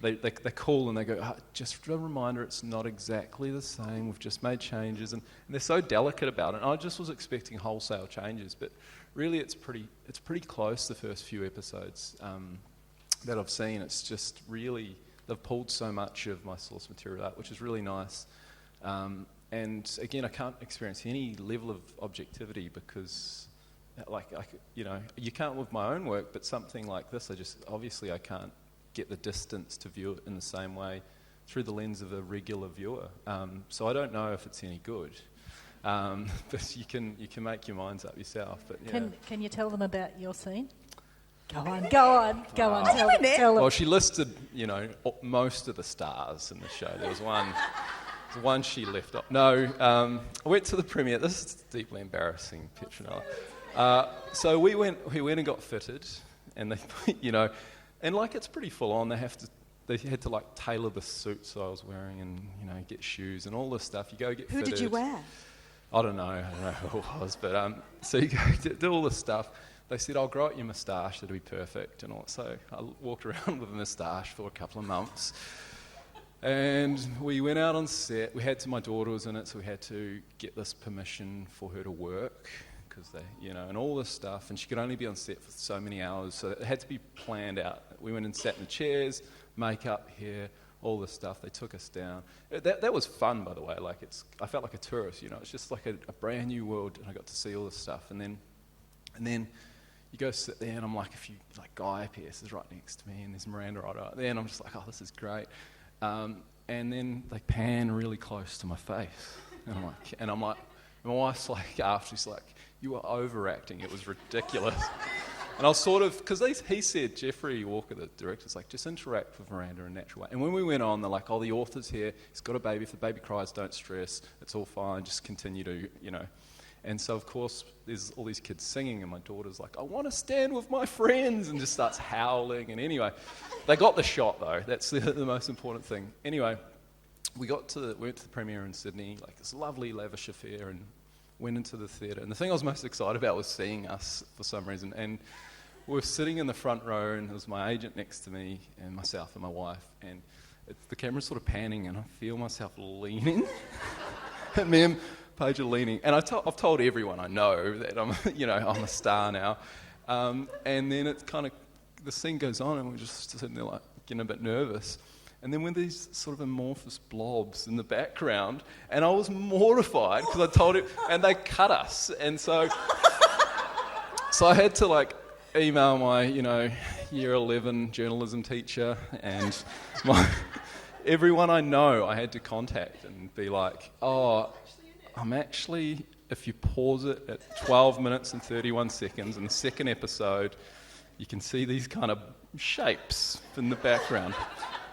they call and they go, just a reminder, it's not exactly the same, we've just made changes, and they're so delicate about it. And I just was expecting wholesale changes, but really it's pretty close, the first few episodes that I've seen. It's just really, they've pulled so much of my source material out, which is really nice. And again, I can't experience any level of objectivity because, you can't with my own work, but something like this, I can't get the distance to view it in the same way through the lens of a regular viewer. So I don't know if it's any good, but you can make your minds up yourself. But yeah. Can you tell them about your scene? Go on. Tell them. Well, she listed, most of the stars in the show. There was one The one she left off. No, I went to the premiere. This is deeply embarrassing, Petronella. So we went and got fitted, and they, and like it's pretty full on. They had to like tailor the suits I was wearing, and get shoes and all this stuff. You go get Who fitted. did you wear? I don't know who it was, but so you go do all this stuff. They said, "I'll grow out your moustache. It'll be perfect," and all. So I walked around with a moustache for a couple of months. And we went out on set. My daughter was in it, so we had to get this permission for her to work, because and all this stuff. And she could only be on set for so many hours, so it had to be planned out. We went and sat in the chairs, makeup, hair, all this stuff. They took us down. That was fun, by the way. I felt like a tourist, It's just like a brand new world, and I got to see all this stuff. And then you go sit there, and I'm like, Guy Pearce is right next to me, and there's Miranda right there, and I'm just like, oh, this is great. And then they pan really close to my face, and I'm like, my wife's like, after, she's like, you were overacting, it was ridiculous. And I was sort of, because he said, Jeffrey Walker, the director's like, just interact with Miranda in a natural way. And when we went on, they're like, oh, the author's here, he's got a baby, if the baby cries, don't stress, it's all fine, just continue to, And so, of course, there's all these kids singing, and my daughter's like, I want to stand with my friends, and just starts howling. And anyway, they got the shot, though. That's the most important thing. Anyway, we went to the premiere in Sydney, like this lovely, lavish affair, and went into the theatre. And the thing I was most excited about was seeing us, for some reason. And we were sitting in the front row, and there was my agent next to me, and myself and my wife. And the camera's sort of panning, and I feel myself leaning. And me and Paige are leaning, and I've told everyone I know that I'm a star now, and then it's kind of, the scene goes on, and we're just sitting there like getting a bit nervous, and then when these sort of amorphous blobs in the background, and I was mortified because I told it, and they cut us, and so I had to email my year 11 journalism teacher and everyone I know I had to contact and be like, oh, I'm actually, if you pause it at 12 minutes and 31 seconds in the second episode, you can see these kind of shapes in the background.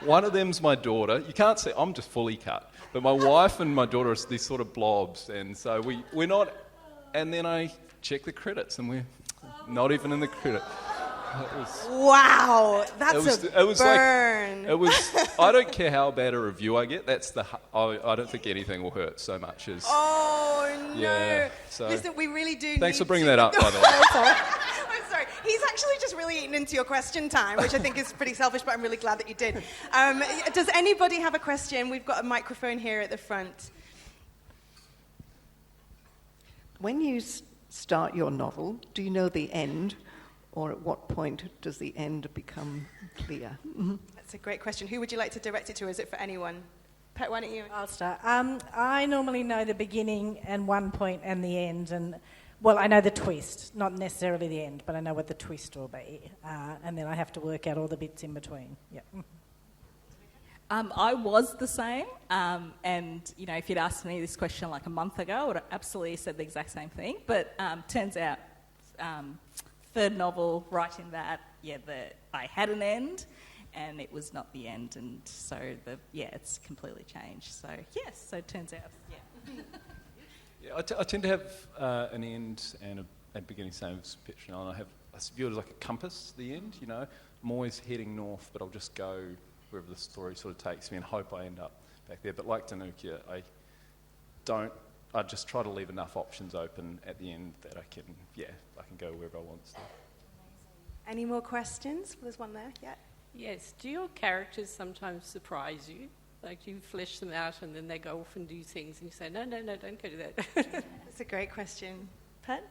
One of them's my daughter. You can't see, I'm just fully cut. But my wife and my daughter are these sort of blobs. And so we're not, and then I check the credits and we're not even in the credit. Wow, that's a burn. I don't care how bad a review I get. I don't think anything will hurt so much as. Oh no! Yeah, so listen, we really do. Thanks for bringing that up, by the way. I'm sorry. He's actually just really eaten into your question time, which I think is pretty selfish, but I'm really glad that you did. Does anybody have a question? We've got a microphone here at the front. When you start your novel, do you know the end? Or at what point does the end become clear? Mm-hmm. That's a great question. Who would you like to direct it to? Is it for anyone? Pet, why don't you? I'll start. I normally know the beginning and one point and the end. And I know the twist, not necessarily the end, but I know what the twist will be. And then I have to work out all the bits in between. Yeah. I was the same, and if you'd asked me this question like a month ago, I would have absolutely said the exact same thing. But turns out, third novel, writing that, I had an end, and it was not the end, and so it's completely changed. So so it turns out, Yeah, I tend to have an end and a beginning, same as Petronella. I view it as like a compass, the end, I'm always heading north, but I'll just go wherever the story sort of takes me and hope I end up back there. But like Dinuka, I just try to leave enough options open at the end that I can go wherever I want to. Any more questions? There's one there, yeah. Yes, do your characters sometimes surprise you? Like you flesh them out and then they go off and do things and you say, no, don't go do that. That's a great question. Pet?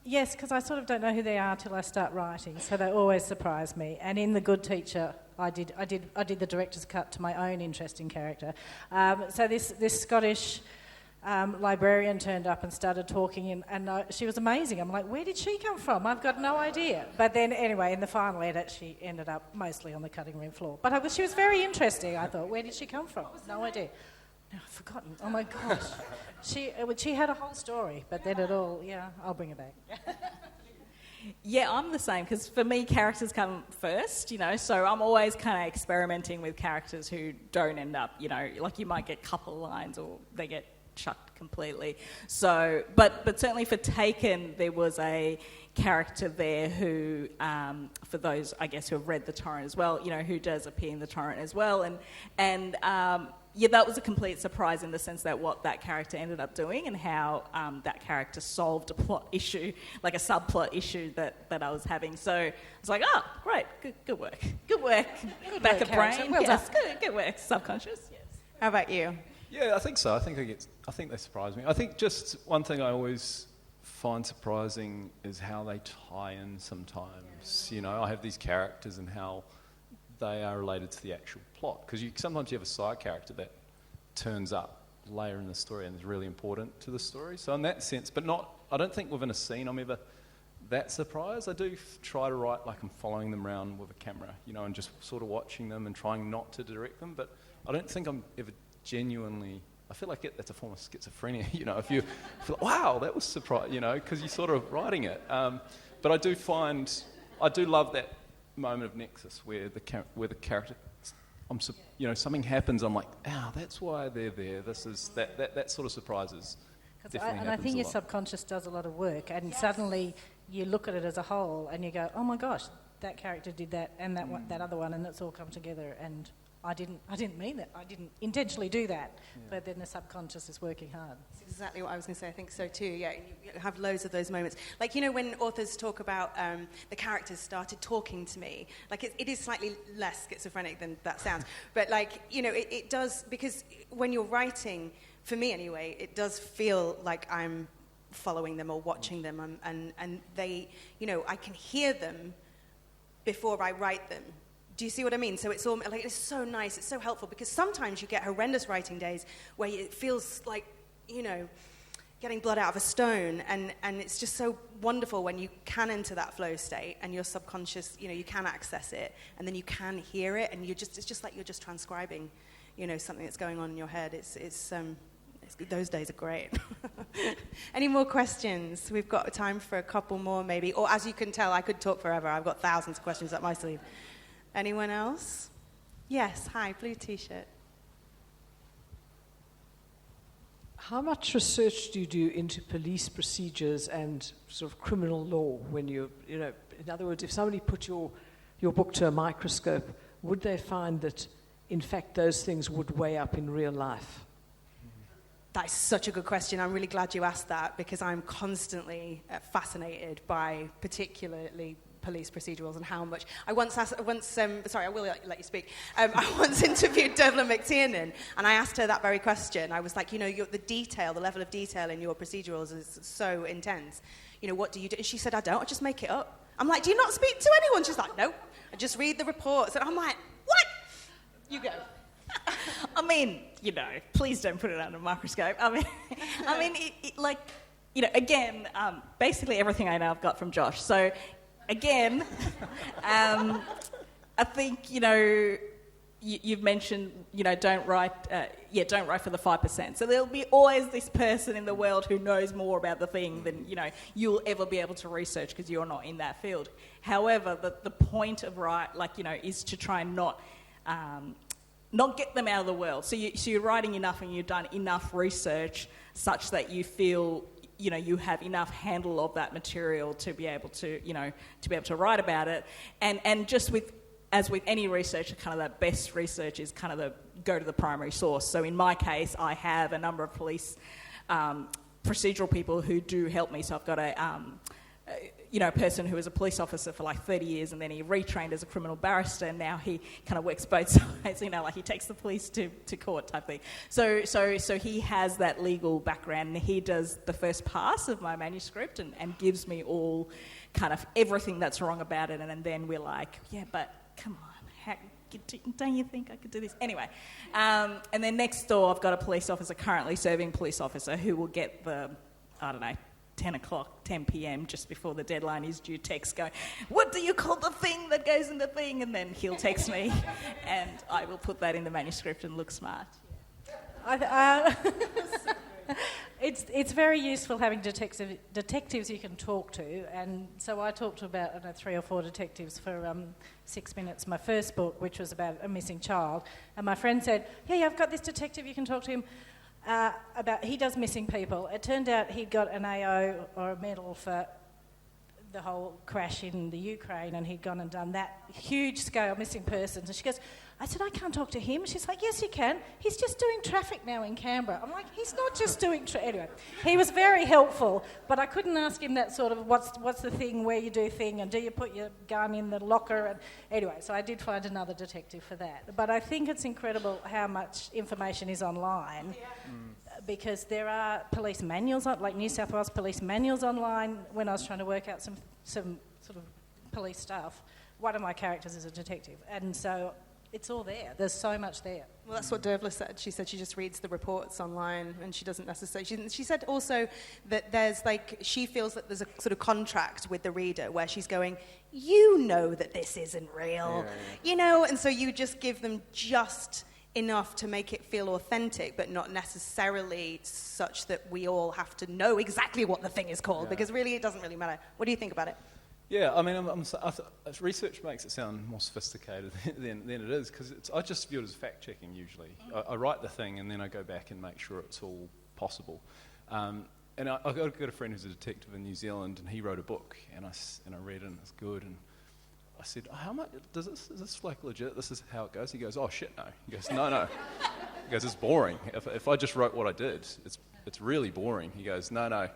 Yes, because I sort of don't know who they are till I start writing, so they always surprise me. And in The Good Teacher, I did the director's cut to my own interesting character. So this Scottish librarian turned up and started talking, and she was amazing. I'm like, where did she come from? I've got no idea. But then anyway, in the final edit, she ended up mostly on the cutting room floor. But she was very interesting. I thought, where did she come from? No idea. No, I've forgotten. Oh my gosh. She had a whole story, but then I'll bring it back. Yeah, I'm the same, because for me, characters come first, so I'm always kind of experimenting with characters who don't end up, like you might get a couple of lines or they get chucked completely. So, but certainly for Taken, there was a character there who, for those, I guess, who have read the Torrent as well, who does appear in the Torrent as well, and that was a complete surprise in the sense that what that character ended up doing and how that character solved a plot issue, like a subplot issue that I was having. So I was like, oh, great, good work. Back of brain. Well yes, good work. Subconscious, yes. How about you? Yeah, I think so. I think they surprise me. I think just one thing I always find surprising is how they tie in sometimes. I have these characters and how they are related to the actual plot. Because sometimes you have a side character that turns up later in the story and is really important to the story. So in that sense, I don't think within a scene I'm ever that surprised. I do try to write like I'm following them around with a camera, and just sort of watching them and trying not to direct them. But I don't think I'm ever genuinely... I feel like that's a form of schizophrenia, if you feel, wow, that was surprise, because you're sort of writing it. But I do love that moment of nexus where the character, something happens. I'm like, that's why they're there. This is that sort of surprises. I think your subconscious does a lot of work, and suddenly you look at it as a whole, and you go, oh my gosh, that character did that, and that other one, and it's all come together. And I didn't mean that. I didn't intentionally do that. Yeah. But then the subconscious is working hard. That's exactly what I was going to say. I think so too. Yeah, you have loads of those moments. Like, when authors talk about the characters started talking to me, like it is slightly less schizophrenic than that sounds. But it does, because when you're writing, for me anyway, it does feel like I'm following them or watching them, and they, I can hear them before I write them. Do you see what I mean? So it's all like, it's so nice, it's so helpful, because sometimes you get horrendous writing days where it feels like, getting blood out of a stone, and it's just so wonderful when you can enter that flow state and your subconscious, you can access it, and then you can hear it, and it's just like you're just transcribing, something that's going on in your head. It's those days are great. Any more questions? We've got time for a couple more maybe, or as you can tell, I could talk forever. I've got thousands of questions up my sleeve. Anyone else? Yes, hi, blue t-shirt. How much research do you do into police procedures and sort of criminal law when in other words, if somebody put your book to a microscope, would they find that, in fact, those things would weigh up in real life? That's such a good question. I'm really glad you asked that, because I'm constantly fascinated by particularly police procedurals and how much. I once sorry, I will let you speak. I once interviewed Devlin McTiernan, and I asked her that very question. I was like, the level of detail in your procedurals is so intense. What do you do? And she said, I don't. I just make it up. I'm like, do you not speak to anyone? She's like, nope. I just read the reports. And I'm like, what? You go. I mean, please don't put it under a microscope. Again, basically everything I know I've got from Josh. So, again, I think, you've mentioned, don't write for the 5%. So there'll be always this person in the world who knows more about the thing than, you'll ever be able to research, because you're not in that field. However, the point of is to try and not get them out of the world. So you're writing enough and you've done enough research such that you feel, you have enough handle of that material to be able to write about it. And just as with any research, kind of that best research is kind of go to the primary source. So in my case, I have a number of police procedural people who do help me. So I've got a person who was a police officer for like 30 years, and then he retrained as a criminal barrister, and now he kind of works both sides, he takes the police to court type thing. So he has that legal background, and he does the first pass of my manuscript and gives me all kind of everything that's wrong about it, and then we're like, yeah, but come on, don't you think I could do this? Anyway, and then next door I've got a police officer, currently serving police officer, who will get the, 10 p.m, just before the deadline is due, text going, what do you call the thing that goes in the thing? And then he'll text me, and I will put that in the manuscript and look smart. It's very useful having detectives you can talk to, and so I talked to about 3 or 4 detectives for 6 minutes. My first book, which was about a missing child, and my friend said, "Hey, I've got this detective. You can talk to him he does missing people." It turned out he'd got an AO or a medal for the whole crash in the Ukraine, and he'd gone and done that huge scale missing persons. And she goes, I said, "I can't talk to him." She's like, "Yes, you can. He's just doing traffic now in Canberra." I'm like, "He's not just doing Anyway, he was very helpful, but I couldn't ask him that sort of what's the thing, where you do thing, and do you put your gun in the locker? And anyway, so I did find another detective for that. But I think it's incredible how much information is online. Because there are police manuals, like New South Wales police manuals online. When I was trying to work out some sort of police stuff, one of my characters is a detective, and so it's all there. There's so much there. Well, that's what Dervla said. She said she just reads the reports online, and she doesn't necessarily... She said also that there's she feels that there's a sort of contract with the reader where she's going, you know that this isn't real, you know, and so you just give them just enough to make it feel authentic, but not necessarily such that we all have to know exactly what the thing is called, because really it doesn't really matter. What do you think about it? Yeah, I mean, research makes it sound more sophisticated than it is, because I just view it as fact-checking usually. I write the thing and then I go back and make sure it's all possible. And I've got a friend who's a detective in New Zealand, and he wrote a book, and I read it, and it's good, and I said, "How much is this like legit? This is how it goes?" He goes, "Oh shit, no." He goes, "No." He goes, "It's boring. If I just wrote what I did, it's really boring." He goes, "No.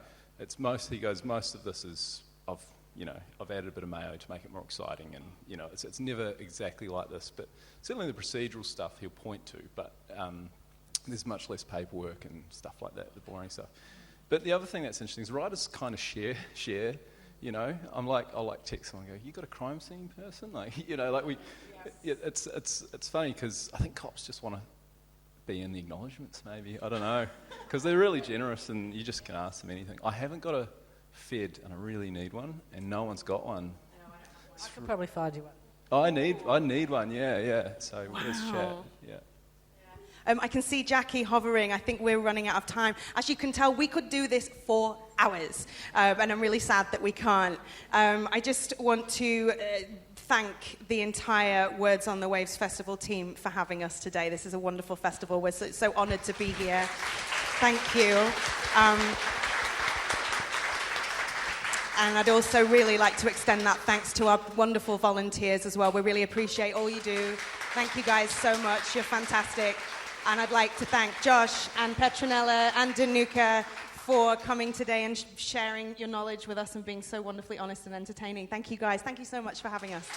Most of this is I've added a bit of mayo to make it more exciting, and it's never exactly like this, but certainly the procedural stuff he'll point to, but there's much less paperwork and stuff like that, the boring stuff." But the other thing that's interesting is writers kind of share. I'll text someone and go, "You got a crime scene person?" It's funny because I think cops just want to be in the acknowledgements, maybe. I don't know, because they're really generous and you just can ask them anything. I haven't got a Fed and I really need one, and no one's got one. I could probably find you one. I need one. Yeah. So let's chat. Yeah. I can see Jackie hovering. I think we're running out of time. As you can tell, we could do this for hours, and I'm really sad that we can't. I just want to thank the entire Words on the Waves Festival team for having us today. This is a wonderful festival. We're so honoured to be here. Thank you. And I'd also really like to extend that thanks to our wonderful volunteers as well. We really appreciate all you do. Thank you guys so much. You're fantastic. And I'd like to thank Josh and Petronella and Dinuka for coming today and sharing your knowledge with us and being so wonderfully honest and entertaining. Thank you guys. Thank you so much for having us.